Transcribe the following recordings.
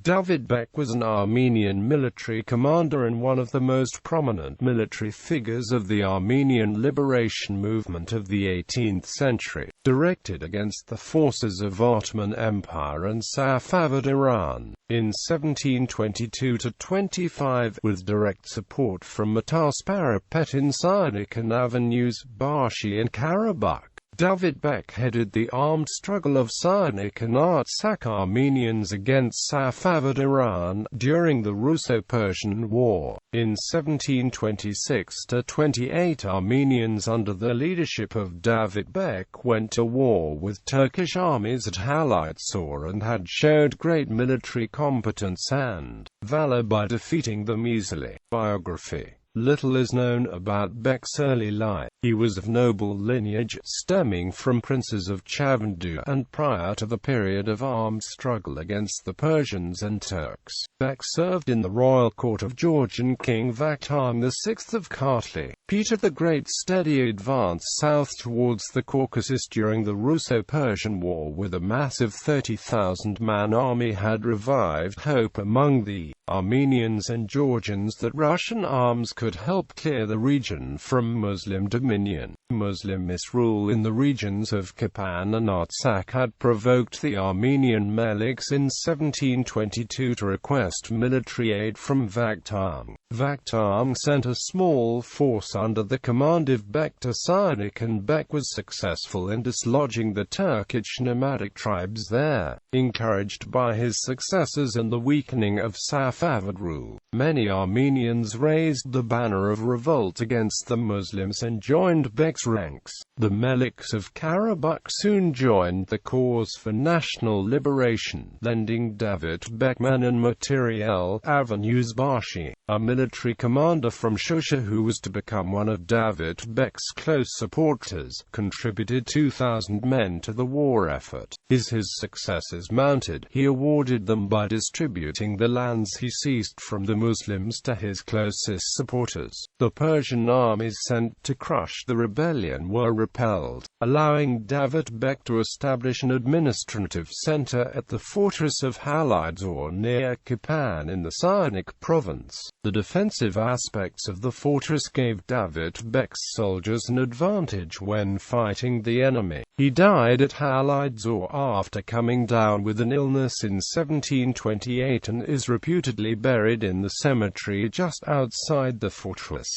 Davit Bek was an Armenian military commander and one of the most prominent military figures of the Armenian liberation movement of the 18th century, directed against the forces of Ottoman Empire and Safavid Iran in 1722–25, with direct support from Mkhitar Sparapet in Syunik and Avan Yuzbashi in Karabakh. Davit Bek headed the armed struggle of Syunik and Artsakh Armenians against Safavid Iran during the Russo-Persian War. In 1726–28, Armenians under the leadership of Davit Bek went to war with Turkish armies at Halidsor and had showed great military competence and valor by defeating them easily. Biography. Little is known about Bek's early life. He was of noble lineage, stemming from princes of Chavandou, and prior to the period of armed struggle against the Persians and Turks, Bek served in the royal court of Georgian King Vakhtang VI of Kartli. Peter the Great steadily advanced south towards the Caucasus during the Russo-Persian War with a massive 30,000-man army had revived hope among the Armenians and Georgians that Russian arms could help clear the region from Muslim dominion. Muslim misrule in the regions of Kapan and Artsakh had provoked the Armenian Meliks in 1722 to request military aid from Vakhtang. Vakhtang sent a small force under the command of Bek to Syunik, and Bek was successful in dislodging the Turkish nomadic tribes there. Encouraged by his successes and the weakening of Safavid rule, many Armenians raised the banner of revolt against the Muslims and joined Bek's ranks. The Meliks of Karabakh soon joined the cause for national liberation, lending Davit Bek men and materiel. Avan Yuzbashi, a military commander from Shusha who was to become one of Davit Bek's close supporters, contributed 2,000 men to the war effort. As his successes mounted, he awarded them by distributing the lands he seized from the Muslims to his closest supporters. The Persian armies sent to crush the rebellion were repelled, allowing Davit Bek to establish an administrative center at the fortress of Halidsor near Kapan in the Syunik province. The defensive aspects of the fortress gave Davit Bek's soldiers an advantage when fighting the enemy. He died at Halidsor after coming down with an illness in 1728 and is reputedly buried in the cemetery just outside the fortress.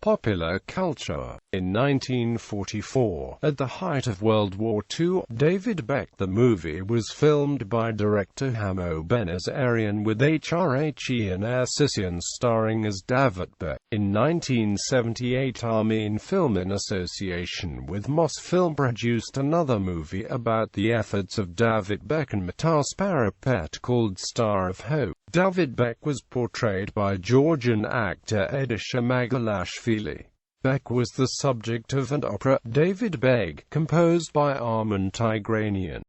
Popular culture. In 1944, at the height of World War II, Davit Bek the movie was filmed by director Hamo Benazarian with HRHE and Assisian starring as Davit Bek. In 1978, Armenian Film in association with Mosfilm produced another movie about the efforts of Davit Bek and Mkhitar Sparapet called Star of Hope. Davit Bek was portrayed by Georgian actor Edisha Magalashvili. Bek was the subject of an opera, Davit Bek, composed by Armen Tigranian.